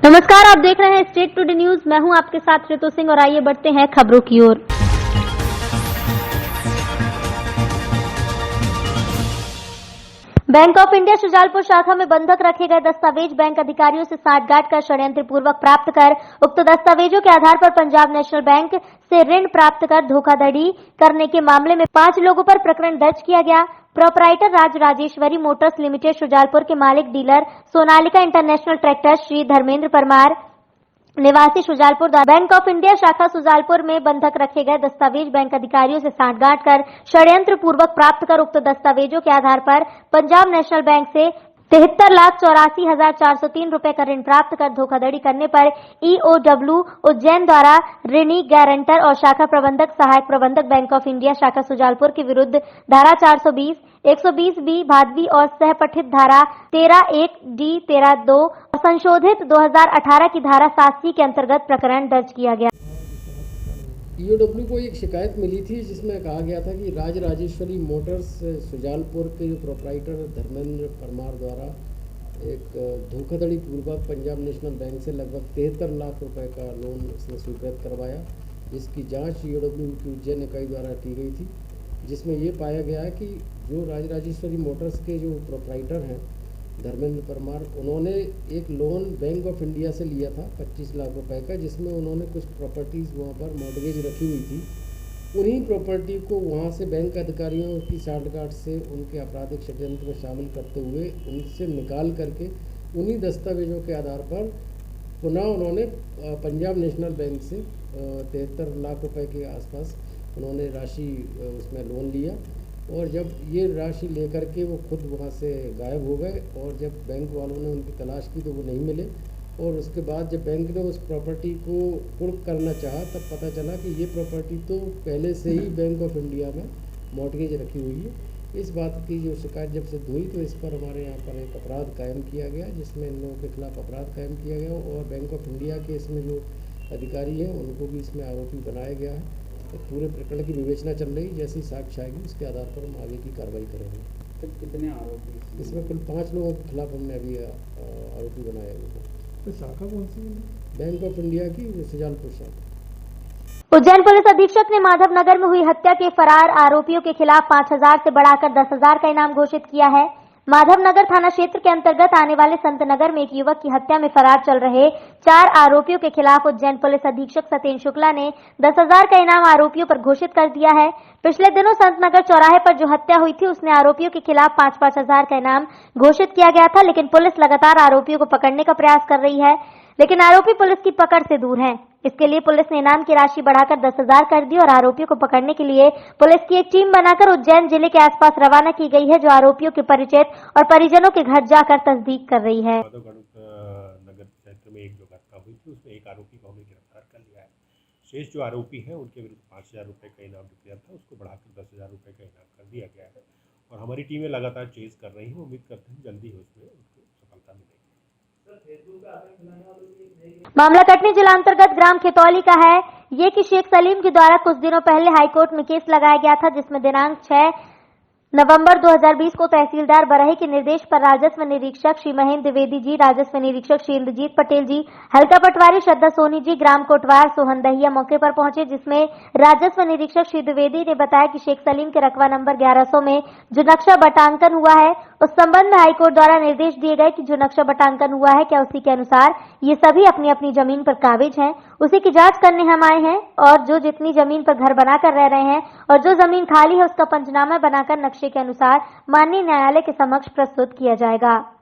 नमस्कार, आप देख रहे हैं स्टेट टुडे न्यूज। मैं हूं आपके साथ ऋतु सिंह और आइए बढ़ते हैं खबरों की ओर। बैंक ऑफ इंडिया शुजालपुर शाखा में बंधक रखे गए दस्तावेज बैंक अधिकारियों से साठगांठ कर षड्यंत्र पूर्वक प्राप्त कर उक्त दस्तावेजों के आधार पर पंजाब नेशनल बैंक से ऋण प्राप्त कर धोखाधड़ी करने के मामले में 5 लोगों पर प्रकरण दर्ज किया गया। Proprietor Raj Rajeshwari Motors limited Shujalpur के मालिक dealer Sonalika international tractors Shri Dharmendra Parmar निवासी शुजालपुर बैंक ऑफ इंडिया शाखा शुजालपुर में बंधक रखे गए दस्तावेज बैंक अधिकारियों से साठगांठ कर षड्यंत्र पूर्वक प्राप्त कर उक्त दस्तावेजों के आधार पर पंजाब नेशनल बैंक से 73,84,403 रुपए का ऋण प्राप्त कर धोखाधड़ी करने पर EOW उज्जैन द्वारा ऋणी गारंटर और शाखा प्रबंधक सहायक प्रबंधक बैंक ऑफ इंडिया शाखा शुजालपुर के विरुद्ध धारा 420, 120B भादवी और सहपठित धारा 13(1)D 13(2) और संशोधित 2018 की धारा 87 के अंतर्गत प्रकरण दर्ज किया गया। EOW को एक शिकायत मिली थी जिसमें कहा गया था कि राज राजेश्वरी मोटर्स शुजालपुर के जो प्रोपराइटर धर्मेंद्र परमार द्वारा एक धोखाधड़ी पूर्वक पंजाब नेशनल बैंक से लगभग 73 लाख रुपए का लोन उसने स्वीकृत करवाया, जिसकी जांच EOW की उज्जैन इकाई द्वारा की गई थी, जिसमें ये पाया गया है कि जो राज राजेश्वरी मोटर्स के जो प्रोपराइटर हैं धर्मेंद्र परमार, उन्होंने एक लोन बैंक ऑफ इंडिया से लिया था 25 लाख रुपए का, जिसमें उन्होंने कुछ प्रॉपर्टीज़ वहाँ पर मॉर्गेज रखी हुई थी। उन्हीं प्रॉपर्टी को वहाँ से बैंक अधिकारियों की साठगांठ से उनके आपराधिक षड्यंत्र में शामिल करते हुए उनसे निकाल करके उन्हीं दस्तावेजों के आधार पर पुनः उन्होंने पंजाब नेशनल बैंक से 73 लाख रुपए के आसपास उन्होंने राशि उसमें लोन लिया और जब ये राशि लेकर के वो खुद वहाँ से गायब हो गए और जब बैंक वालों ने उनकी तलाश की तो वो नहीं मिले और उसके बाद जब बैंक ने उस प्रॉपर्टी को कुर्क करना चाहा तब पता चला कि ये प्रॉपर्टी तो पहले से ही बैंक ऑफ इंडिया में मॉर्गेज रखी हुई है। इस बात की जो शिकायत जब सिद्ध हुई तो इस पर हमारे यहाँ पर एक अपराध कायम किया गया, जिसमें इन लोगों के खिलाफ अपराध कायम किया गया और बैंक ऑफ इंडिया के इसमें जो अधिकारी हैं उनको भी इसमें आरोपी बनाया गया है। तो पूरे प्रकरण की विवेचना चल रही, जैसी साक्ष्य आएगी उसके आधार पर हम आगे की कार्रवाई करेंगे। तो कितने आरोपी? इसमें कुल 5 लोगों के खिलाफ हमने अभी आरोपी बनाया है। तो शाखा कौन सी है? बैंक ऑफ इंडिया की शुजालपुर शाखा। उज्जैन पुलिस अधीक्षक ने माधव नगर में हुई हत्या के फरार आरोपियों के खिलाफ 5,000 से बढ़ाकर 10,000 का इनाम घोषित किया है। माधव नगर थाना क्षेत्र के अंतर्गत आने वाले संत नगर में एक युवक की हत्या में फरार चल रहे 4 आरोपियों के खिलाफ उज्जैन पुलिस अधीक्षक सत्येंद्र शुक्ला ने 10,000 का इनाम आरोपियों पर घोषित कर दिया है। पिछले दिनों संत नगर चौराहे पर जो हत्या हुई थी उसने आरोपियों के खिलाफ 5-5 हजार का इनाम घोषित किया गया था, लेकिन पुलिस लगातार आरोपियों को पकड़ने का प्रयास कर रही है, लेकिन आरोपी पुलिस की पकड़ से दूर हैं। इसके लिए पुलिस ने इनाम की राशि बढ़ाकर 10,000 कर दी और आरोपियों को पकड़ने के लिए पुलिस की एक टीम बनाकर उज्जैन जिले के आसपास रवाना की गई है, जो आरोपियों के परिचित और परिजनों के घर जाकर तस्दीक कर रही है। नगर क्षेत्र में एक जो घटना हुई थी उसमें एक आरोपी को हमने गिरफ्तार कर लिया है। शेष जो आरोपी हैं उनके विरुद्ध 5,000 रुपये का इनाम डिक्लेयर था, उसको बढ़ाकर 10,000 रुपये का इनाम कर दिया गया है और हमारी टीमें लगातार चेज कर रही हैं। उम्मीद करते हैं जल्दी ही उसमें उनको सफलता मिलेगी। मामला कटनी जिला अंतर्गत ग्राम खेतौली का है। ये कि शेख सलीम के द्वारा कुछ दिनों पहले हाईकोर्ट में केस लगाया गया था, जिसमें दिनांक 6 नवंबर 2020 को तहसीलदार बरही के निर्देश पर राजस्व निरीक्षक श्री महेंद्र द्विवेदी जी, राजस्व निरीक्षक श्री इंद्रजीत पटेल जी, हल्का पटवारी श्रद्धा सोनी जी, ग्राम कोटवार सोहन दहिया मौके पर पहुंचे, जिसमें राजस्व निरीक्षक श्री द्विवेदी ने बताया कि शेख सलीम के रकबा नंबर 1100 में जो नक्शा बटांकन हुआ है उस संबंध में हाईकोर्ट द्वारा निर्देश दिए गए कि जो नक्शा बटांकन हुआ है क्या उसी के अनुसार ये सभी अपनी अपनी जमीन पर काबिज हैं, उसी की जांच करने हम आए हैं और जो जितनी जमीन पर घर बनाकर रह रहे हैं और जो जमीन खाली है उसका पंचनामा बनाकर नक्शे के अनुसार माननीय न्यायालय के समक्ष प्रस्तुत किया जाएगा।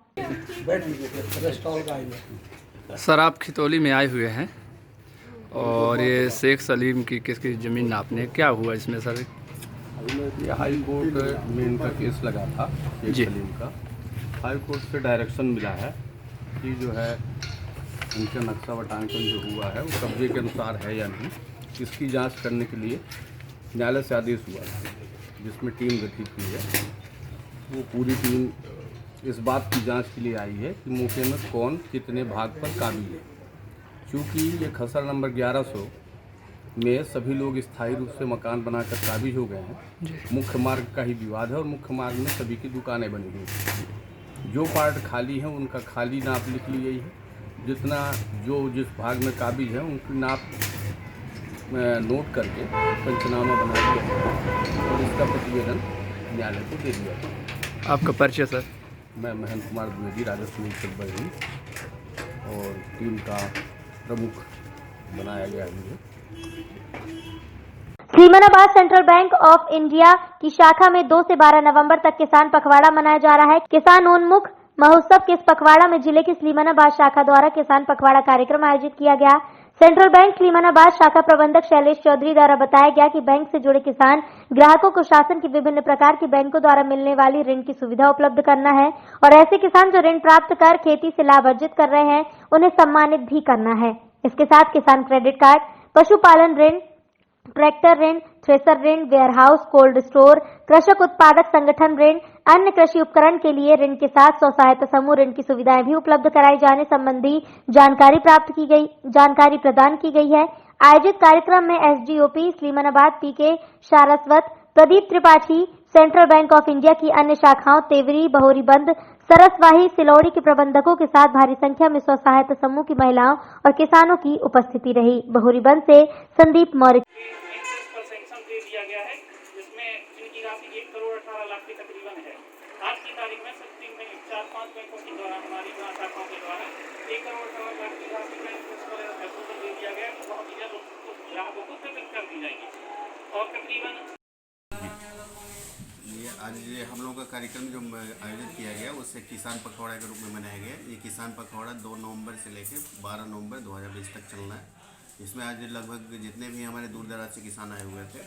सर, आप खितौली में आए हुए हैं और ये शेख सलीम की किसकी ज़मीन नापने, क्या हुआ इसमें सर? ये हाई कोर्ट में इनका केस लगा था शेख सलीम का। हाई कोर्ट से डायरेक्शन मिला है कि जो है उनका नक्शा बटांकन जो हुआ है वो कब्जे के अनुसार है या नहीं, इसकी जांच करने के लिए न्यायालय से आदेश हुआ है, जिसमें टीम गठित हुई है। वो पूरी टीम इस बात की जांच के लिए आई है कि मौके में कौन कितने भाग पर काबिल है। चूँकि ये खसर नंबर 1100 में सभी लोग स्थायी रूप से मकान बनाकर काबिज हो गए हैं। मुख्य मार्ग का ही विवाद है और मुख्य मार्ग में सभी की दुकानें बनी हुई हैं। जो पार्ट खाली हैं उनका खाली नाप लिख ली गई है, जितना जो जिस भाग में काबिज है उनकी नाप नोट करके पंचनामा बना दिया और इसका प्रतिवेदन न्यायालय को दे दिया। आपका परिचय सर? मैं महेंद्र कुमार द्विवेदी, राजस्व निरीक्षक बरही, और टीम का प्रमुख बनाया गया है मुझे। स्लीमानाबाद सेंट्रल बैंक ऑफ इंडिया की शाखा में 2 से 12 नवंबर तक किसान पखवाड़ा मनाया जा रहा है। किसान उन्मुख महोत्सव के इस पखवाड़ा में जिले की स्लीमानाबाद शाखा द्वारा किसान पखवाड़ा कार्यक्रम आयोजित किया गया। सेंट्रल बैंक स्लीमानाबाद शाखा प्रबंधक शैलेश चौधरी द्वारा बताया गया कि बैंक से जुड़े किसान ग्राहकों को शासन की विभिन्न प्रकार की बैंकों द्वारा मिलने वाली ऋण की सुविधा उपलब्ध करना है और ऐसे किसान जो ऋण प्राप्त कर खेती से लाभ अर्जित कर रहे हैं उन्हें सम्मानित भी करना है। इसके साथ किसान क्रेडिट कार्ड, पशुपालन ऋण, ट्रैक्टर ऋण, थ्रेसर ऋण, वेयरहाउस, कोल्ड स्टोर, कृषक उत्पादक संगठन ऋण, अन्य कृषि उपकरण के लिए ऋण के साथ स्व सहायता समूह ऋण की सुविधाएं भी उपलब्ध कराई जाने संबंधी जानकारी प्रदान की गई है। आयोजित कार्यक्रम में SDOP Slimanabad P K Saraswat, Pradeep Tripathi, central bank of India की अन्य शाखाओं तेवरी, बहोरीबंद, सरसवाही, सिलौड़ी के प्रबंधकों के साथ भारी संख्या में स्व सहायता समूह की महिलाओं और किसानों की उपस्थिति रही। बहोरीबंद से संदीप मौर्य। सेंक्शन दे दिया गया है जिसमें जिनकी राशि 1 करोड़ 18 लाख के तकरीबन है। आज की तारीख में 4-5 बैंकों के द्वारा हमारी शाखाओं के द्वारा 1 करोड़ 18 लाख की राशि का अप्रूवल दे दिया गया। बहुत ही जल्द ग्राहकों को वितरित कर दी जाएगी और तकरीबन आज हम लोगों का कार्यक्रम जो आयोजित किया गया उससे किसान पखवाड़ा के रूप में मनाया गया। ये किसान पखवाड़ा 2 नवंबर से लेकर 12 नवंबर 2020 तक चलना है। इसमें आज लगभग जितने भी हमारे दूर दराज से किसान आए हुए थे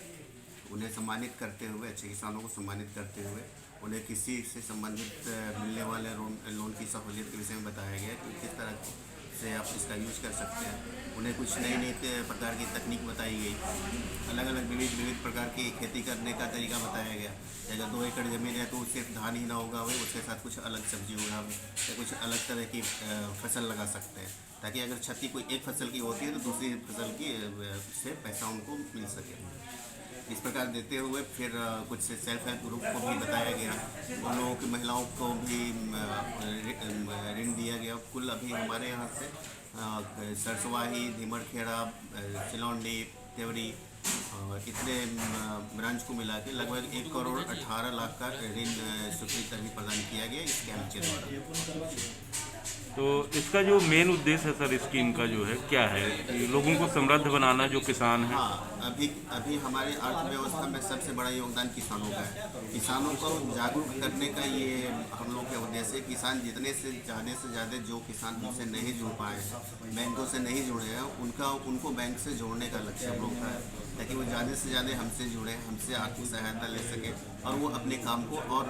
उन्हें सम्मानित करते हुए, अच्छे किसानों को सम्मानित करते हुए उन्हें किसी से संबंधित मिलने वाले लोन की सहूलियत के विषय में बताया गया कि किस तरह से आप इसका यूज़ कर सकते हैं। उन्हें कुछ नई प्रकार की तकनीक बताई गई, अलग अलग विविध प्रकार की खेती करने का तरीका बताया गया। अगर 2 एकड़ ज़मीन है तो सिर्फ धान ही ना होगा वही, उसके साथ कुछ अलग सब्जी होगा या कुछ अलग तरह की फसल लगा सकते हैं, ताकि अगर क्षति कोई एक फसल की होती है तो दूसरी फसल की से पैसा उनको मिल सके। इस प्रकार देते हुए फिर कुछ सेल्फ हेल्प ग्रुप को भी बताया गया, उन लोगों की महिलाओं को भी ऋण दिया गया। कुल अभी हमारे यहाँ से सरसवाही, धीमरखेड़ा, सिलौंडी, तेवरी इतने ब्रांच को मिला के लगभग 1 करोड़ 18 लाख का ऋण स्वीकृत अभी प्रदान किया गया इस कैंप के द्वारा। तो इसका जो मेन उद्देश्य है सर स्कीम का जो है क्या है? लोगों को समृद्ध बनाना जो किसान है। हाँ, अभी हमारे अर्थव्यवस्था में सबसे बड़ा योगदान किसानों का है। किसानों को जागरूक करने का ये हम लोग का उद्देश्य है। किसान जितने से ज़्यादा जो किसान हमसे नहीं जुड़ पाए हैं, बैंकों से नहीं जुड़े हैं, उनको बैंक से जोड़ने का लक्ष्य हम लोग का है, ताकि वो ज़्यादा से ज़्यादा हमसे जुड़े, हमसे आर्थिक सहायता ले सके और वो अपने काम को और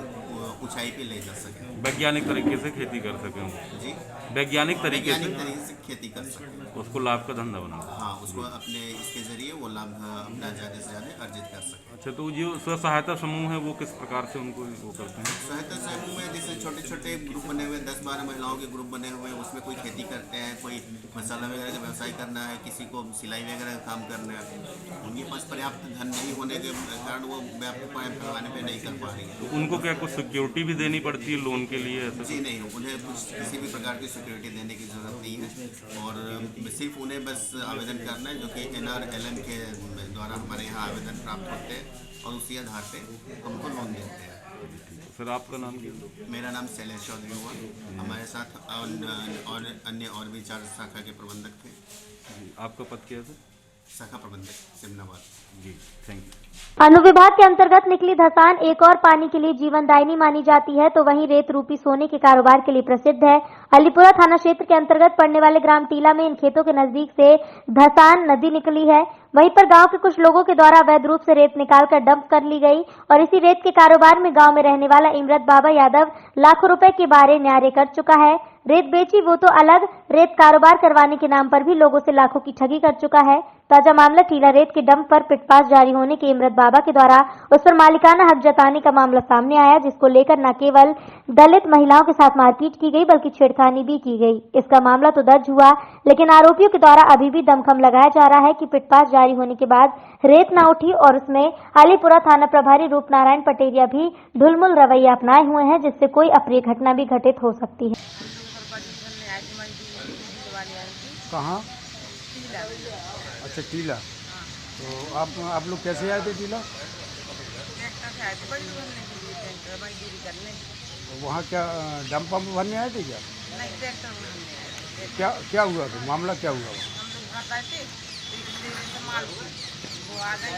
ऊंचाई पे ले जा सके, वैज्ञानिक तरीके से खेती कर सकें। जी, वैज्ञानिक तरीके से खेती कर सके, उसको लाभ का धंधा बना। हाँ, उसको अपने इसके जरिए वो लाभ अपना ज़्यादा से ज़्यादा अर्जित कर सके। अच्छा, तो जो स्व सहायता समूह है वो किस प्रकार से उनको वो करते हैं? सहायता समूह में जैसे छोटे छोटे ग्रुप बने हुए, 10-12 महिलाओं के ग्रुप बने हुए, उसमें कोई खेती करते हैं, कोई मसाला वगैरह का व्यवसाय करना है, किसी को सिलाई वगैरह का काम करना है। उनके पास पर्याप्त धन नहीं होने के कारण वो व्यापार पैमाने पर नहीं कर पा रही है। तो उनको क्या कुछ सिक्योरिटी भी देनी पड़ती है लोन के लिए? ऐसा जी नहीं, उन्हें कुछ किसी भी प्रकार की सिक्योरिटी देने की ज़रूरत नहीं है और सिर्फ उन्हें बस आवेदन करना है, जो कि NRLM के द्वारा हमारे यहाँ आवेदन प्राप्त होते हैं और उसी आधार पे हमको लोन देते हैं। सर आपका नाम क्या? मेरा नाम शैलेश चौधरी हुआ। हमारे साथ और अन्य और भी 4 शाखा के प्रबंधक थे। आपका पद क्या है सर? शाखा प्रबंधक सिमनाबाद। जी, थैंक यू। अनुविभाग के अंतर्गत निकली धसान एक और पानी के लिए जीवनदायिनी मानी जाती है, तो वहीं रेत रूपी सोने के कारोबार के लिए प्रसिद्ध है। अलीपुरा थाना क्षेत्र के अंतर्गत पड़ने वाले ग्राम टीला में इन खेतों के नजदीक से धसान नदी निकली है। वहीं पर गांव के कुछ लोगों के द्वारा अवैध रूप से रेत निकालकर डंप कर ली गई और इसी रेत के कारोबार में गांव में रहने वाला इमरत बाबा यादव लाखों रुपए के बारे न्यारे कर चुका है। रेत बेची वो तो अलग, रेत कारोबार करवाने के नाम पर भी लोगों से लाखों की ठगी कर चुका है। ताजा मामला टीला रेत के डंप पर पिटपास जारी होने के इमरत बाबा के द्वारा उस पर मालिकाना हक जताने का मामला सामने आया, जिसको लेकर न केवल दलित महिलाओं के साथ मारपीट की गई बल्कि छेड़खानी भी की गई। इसका मामला तो दर्ज हुआ, लेकिन आरोपियों के द्वारा अभी भी दमखम लगाया जा रहा है कि पिटपास जारी होने के बाद रेत न उठी और उसमें अलीपुरा थाना प्रभारी रूपनारायण पटेरिया भी ढुलमुल रवैया अपनाए हुए हैं, जिससे कोई अप्रिय घटना भी घटित हो सकती है। कहाँ? टीला। अच्छा टीला। तो आप लोग कैसे आए थे टीला? ट्रैक्टर से आए थे बजरी भरने के लिए, टैंकर मजदूरी करने। तो वहाँ क्या डंप पंप भरने आए थे क्या? नहीं, ट्रैक्टर भरने आए थे। क्या हुआ था? मामला क्या हुआ? हम लोग भर रहे थे, एक लेने से माल वो आ गए,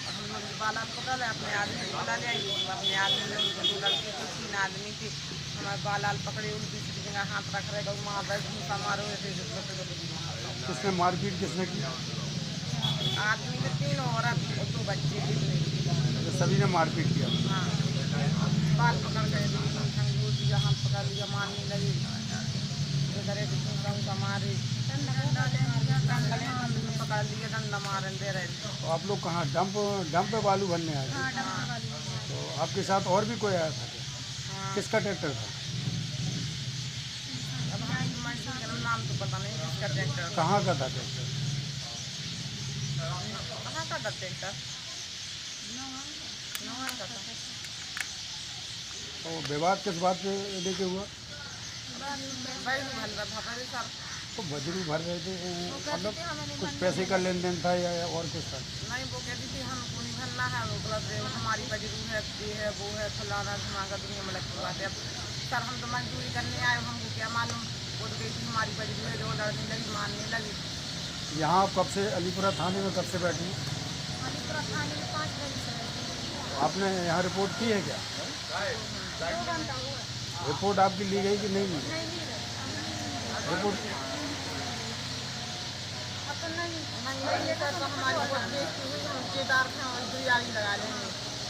हम लोग बाला पकड़ ले, अपने आदमी को बुला ले, अपने आदमी लोग 2 लड़के थे, 3 आदमी थे, हमारे बालाल पकड़े, उल्टी सीधी जगह हाथ रख रहे, मार रहे, घूसा मारो ऐसे। किसने मारपीट किसने की? आदमी ने 3 औरत और 2 बच्चे थे। सभी ने मारपीट किया? हाँ, बाल पकड़ गए, ठंगू दिया, हाथ पकड़ लिया, मारने लगे, मारे, पकड़ लिए, डंडा मारने दे रहे थे। तो आप लोग कहाँ डंप पे बालू भरने आए थे? तो आपके साथ और भी कोई आया था? किसका ट्रैक्टर था? नाम तो पता नहीं किसका ट्रैक्टर। कहाँ का था ट्रैक्टर? कहाँ का था ट्रैक्टर? नौहर का था। तो विवाद किस बात पे लेके हुआ? तो बजरू भर रहे थे, मतलब कुछ पैसे का लेन देन था या और कुछ था? नहीं, वो कहती थी हमको नहीं भरना है, वो गलत है, हमारी बजरू है, ये है, वो है, फलाना धमाका, दुनिया में लगती बात है। अब सर हम तो मजदूरी करने आए, हमको क्या मालूम, वो तो कहती हमारी बजरू है, जो लड़ने लगी, मारने लगी। यहाँ आप कब से अलीपुरा थाने में कब से बैठी? अलीपुरा थाने में 5 बजे से। आपने यहाँ रिपोर्ट की है क्या? 2 घंटा हुआ। रिपोर्ट आपकी ली गई कि नहीं ली? रिपोर्ट तो हमारी वोट बेचती हुई हम ठेकेदार थे, हम दिहाड़ी लगा लेंगे,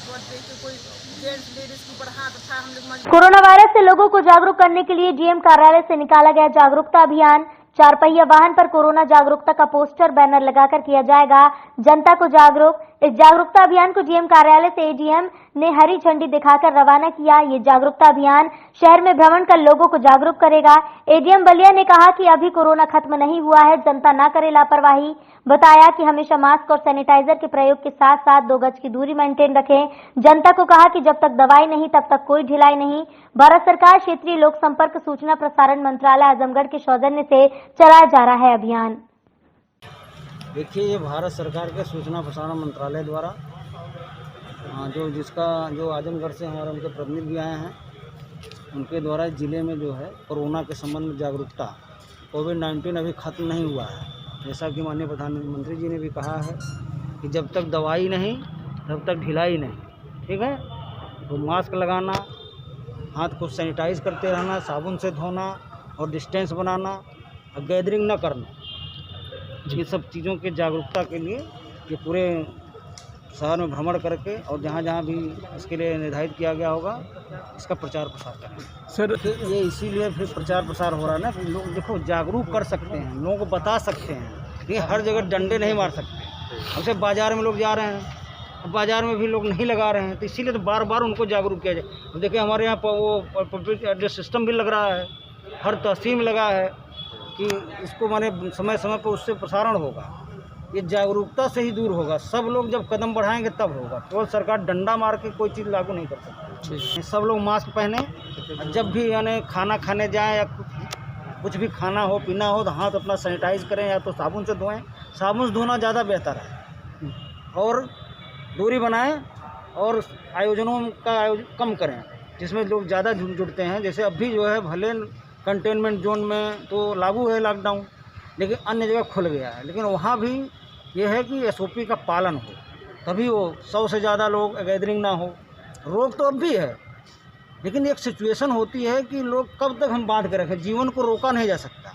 वोट बेच के कोई जेंट्स लेडीज के ऊपर हाथ उठा, हम लोग कोरोना वायरस से लोगों को जागरूक करने के लिए डीएम कार्यालय से निकाला गया जागरूकता अभियान। 4 पहिया वाहन पर कोरोना जागरूकता का पोस्टर बैनर लगाकर किया जाएगा जनता को जागरूक। इस जागरूकता अभियान को डीएम कार्यालय से एडीएम ने हरी झंडी दिखाकर रवाना किया। ये जागरूकता अभियान शहर में भ्रमण कर लोगों को जागरूक करेगा। एडीएम बलिया ने कहा कि अभी कोरोना खत्म नहीं हुआ है, जनता न करे लापरवाही। बताया कि हमेशा मास्क और सैनिटाइजर के प्रयोग के साथ साथ 2 गज की दूरी मेंटेन रखें। जनता को कहा कि जब तक दवाई नहीं तब तक कोई ढिलाई नहीं। भारत सरकार क्षेत्रीय लोक संपर्क सूचना प्रसारण मंत्रालय आजमगढ़ के सौजन्य से चलाया जा रहा है अभियान। देखिए, ये भारत सरकार के सूचना प्रसारण मंत्रालय द्वारा जो आजमगढ़ से हमारे उनके प्रतिनिधि भी आए हैं, उनके द्वारा जिले में जो है कोरोना के संबंध में जागरूकता, कोविड-19 अभी खत्म नहीं हुआ है, जैसा कि माननीय प्रधानमंत्री जी ने भी कहा है कि जब तक दवाई नहीं तब तक ढिलाई नहीं। ठीक है, तो मास्क लगाना, हाथ को सैनिटाइज करते रहना, साबुन से धोना और डिस्टेंस बनाना और गैदरिंग न करना, ये सब चीज़ों के जागरूकता के लिए ये पूरे शहर में भ्रमण करके और जहाँ जहाँ भी इसके लिए निर्धारित किया गया होगा इसका प्रचार प्रसार करें। सर ये इसीलिए फिर प्रचार प्रसार हो रहा है ना कि लोग देखो जागरूक कर सकते हैं, लोगों को बता सकते हैं, ये हर जगह डंडे नहीं मार सकते। हमसे बाज़ार में लोग जा रहे हैं, बाज़ार में भी लोग नहीं लगा रहे हैं, तो इसीलिए तो बार बार उनको जागरूक किया जाए। तो देखिए हमारे यहाँ पर वो पब्लिक एड्रेस सिस्टम भी लग रहा है, हर तहसील में लगा है कि इसको माने समय समय पर उससे प्रसारण होगा। ये जागरूकता से ही दूर होगा। सब लोग जब कदम बढ़ाएंगे तब होगा। केवल सरकार डंडा मार के कोई चीज़ लागू नहीं कर सकती। सब लोग मास्क पहने, जब भी यानी खाना खाने जाएं या कुछ भी खाना हो पीना हो तो हाथ अपना सैनिटाइज करें या तो साबुन से धोएं। साबुन से धोना ज़्यादा बेहतर है और दूरी बनाएं और आयोजनों का कम करें जिसमें लोग ज़्यादा जुड़ते हैं। जैसे अभी जो है भले कंटेनमेंट जोन में तो लागू है लॉकडाउन, लेकिन अन्य जगह खुल गया है, लेकिन वहाँ भी ये है कि एसओपी का पालन हो, तभी वो 100 से ज़्यादा लोग गैदरिंग ना हो। रोग तो अब भी है, लेकिन एक सिचुएशन होती है कि लोग कब तक हम बांध के रखें। जीवन को रोका नहीं जा सकता,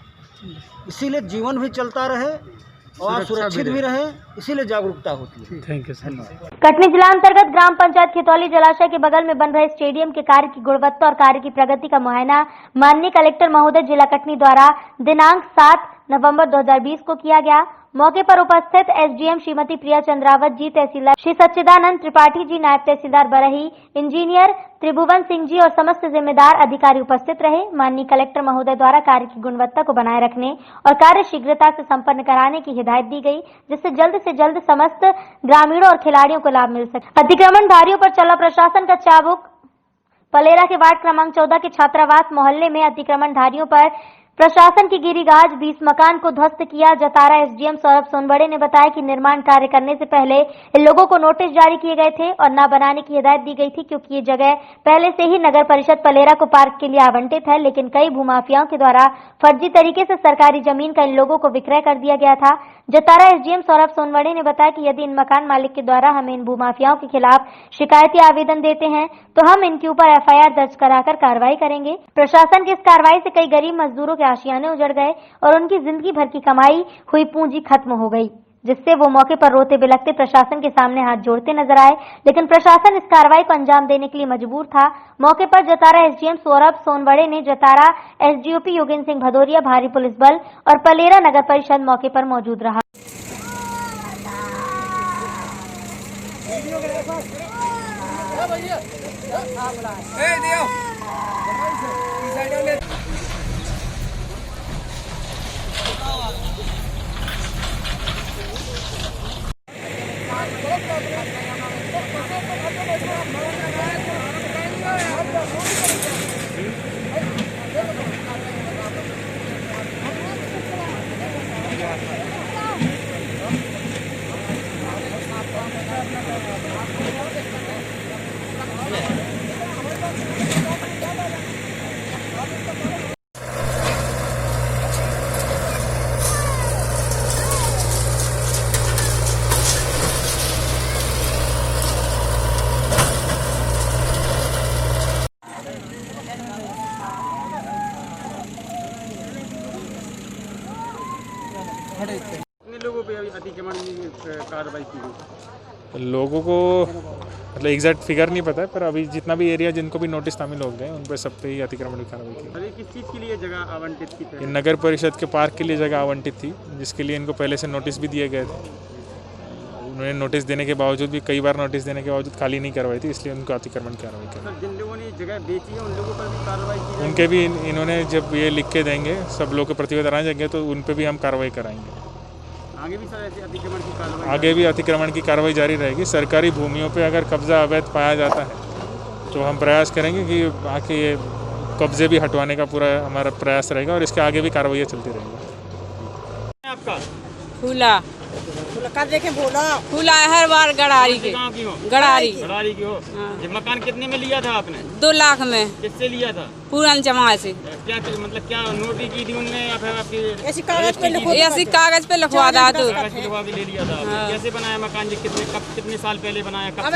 इसीलिए जीवन भी चलता रहे और सुरक्षित भी रहे, इसीलिए जागरूकता होती है। थैंक यू, धन्यवाद। कटनी जिला अंतर्गत ग्राम पंचायत खितौली जलाशय के बगल में बन रहे स्टेडियम के कार्य की गुणवत्ता और कार्य की प्रगति का मुआयना माननीय कलेक्टर महोदय जिला कटनी द्वारा दिनांक 7 नवंबर 2020 को किया गया। मौके पर उपस्थित एसडीएम श्रीमती प्रिया चंद्रावत जी, तहसीलदार श्री सच्चिदानंद त्रिपाठी जी, नायब तहसीलदार बरही, इंजीनियर त्रिभुवन सिंह जी और समस्त जिम्मेदार अधिकारी उपस्थित रहे। माननीय कलेक्टर महोदय द्वारा कार्य की गुणवत्ता को बनाए रखने और कार्य शीघ्रता से संपन्न कराने की हिदायत दी गई, जिससे जल्द से जल्द समस्त ग्रामीणों और खिलाड़ियों को लाभ मिल सके। अतिक्रमणधारियों पर चला प्रशासन का चाबुक। पलेरा के वार्ड क्रमांक 14 के छात्रावास मोहल्ले में अतिक्रमणधारियों पर प्रशासन की गिरीगाज 20 मकान को ध्वस्त किया। जतारा एसडीएम सौरभ सोनवड़े ने बताया कि निर्माण कार्य करने से पहले इन लोगों को नोटिस जारी किए गए थे और न बनाने की हिदायत दी गई थी, क्योंकि ये जगह पहले से ही नगर परिषद पलेरा को पार्क के लिए आवंटित है। लेकिन कई भूमाफियाओं के द्वारा फर्जी तरीके से सरकारी जमीन का इन लोगों को विक्रय कर दिया गया था। जतारा एसडीएम सौरभ सोनवड़े ने बताया कि यदि इन मकान मालिक के द्वारा हम इन भूमाफियाओं के खिलाफ शिकायती आवेदन देते हैं तो हम इनके ऊपर एफआईआर दर्ज कराकर कार्रवाई करेंगे। प्रशासन की इस कार्रवाई से कई गरीब मजदूरों के आशियाने उजड़ गए और उनकी जिंदगी भर की कमाई हुई पूंजी खत्म हो गई, जिससे वो मौके पर रोते बिलखते प्रशासन के सामने हाथ जोड़ते नजर आए। लेकिन प्रशासन इस कार्रवाई को अंजाम देने के लिए मजबूर था। मौके पर जतारा एसडीएम सौरभ सोनवड़े ने जतारा एसडीओपी योगेंद्र सिंह भदौरिया, भारी पुलिस बल और पलेरा नगर परिषद मौके पर मौजूद रहा। कितने लोगों पे अभी अतिक्रमण की कार्रवाई की गई? लोगों को मतलब एग्जैक्ट फिगर नहीं पता है, पर अभी जितना भी एरिया जिनको भी नोटिस शामिल हो गए उन पर सब पे ही अतिक्रमण की कार्रवाई की। अभी किस चीज़ के लिए जगह आवंटित की थी? नगर परिषद के पार्क के लिए जगह आवंटित थी, जिसके लिए इनको पहले से नोटिस भी दिए गए थे। उन्होंने नोटिस देने के बावजूद भी, कई बार नोटिस देने के बावजूद खाली नहीं करवाई थी, इसलिए उनको अतिक्रमण की कार्रवाई की। जिन लोगों ने जगह बेची है उन लोगों पर भी कार्रवाई की? उनके भी इन्होंने जब ये लिख के देंगे, सब लोग के प्रतिवेदन आ जाएंगे तो उन पर भी हम कार्रवाई कराएंगे। आगे भी सर ऐसे अतिक्रमण की कार्रवाई? आगे भी अतिक्रमण की कार्रवाई जारी रहेगी। सरकारी भूमियों पे अगर कब्जा अवैध पाया जाता है तो हम प्रयास करेंगे कि आके ये कब्जे भी हटवाने का पूरा हमारा प्रयास रहेगा और इसके आगे भी कार्रवाई चलती रहेगी। आपका फूला कब देखे बोला? फूला हर बार गड़ारी के। कहाँ की हो? गड़ारी गड़ारी की हो। ये मकान कितने में लिया था आपने? 2 लाख में। किससे लिया था? पूरन जमा से। क्या मतलब क्या नोटिस की थी उनने या फिर आपकी ऐसी कागज पे लिखवा दा तो कागज पे लिखवा के ले लिया था? कैसे बनाया मकान जी? कितने साल पहले बनाया? कब?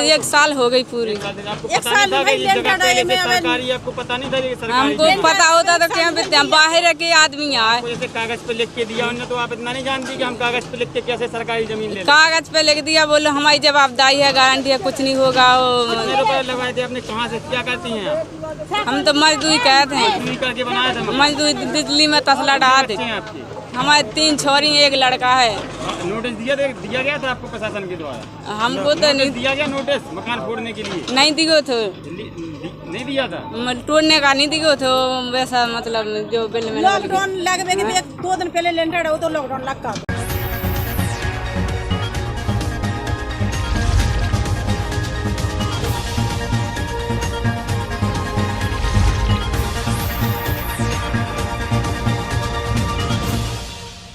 1 साल हो गई पूरी। आपको पता नहीं था कि ये जगह पहले से सरकारी? आपको पता नहीं था कि सरकारी? हमको पता होता तो क्या बाहर के आदमी आए। जैसे कागज पे लिख के दिया उन्होंने, तो आप इतना नहीं जानती कि हम कागज पे लिख के कैसे सरकारी जमीन ले? कागज पे लिख दिया, बोलो हमारी जवाबदारी है, गारंटी है, कुछ नहीं होगा। कितने रुपए लगाए थे आपने? कहाँ से क्या करती हैं? हम तो मजदूरी कहते हैं। मजदूरी करके बनाया था? मजदूरी दिल्ली में तसला डालते। हमारे 3 छोरी 1 लड़का है। नोटिस दिया गया था आपको प्रशासन के द्वारा? हमको तो नहीं दिया गया नोटिस मकान फोड़ने के लिए? नहीं दियो थे। नहीं दिया था? तोड़ने का नहीं दियो थे वैसा, मतलब जो बिल में लॉकडाउन लगभग 2 दिन पहले लेंटर वो तो लॉकडाउन लग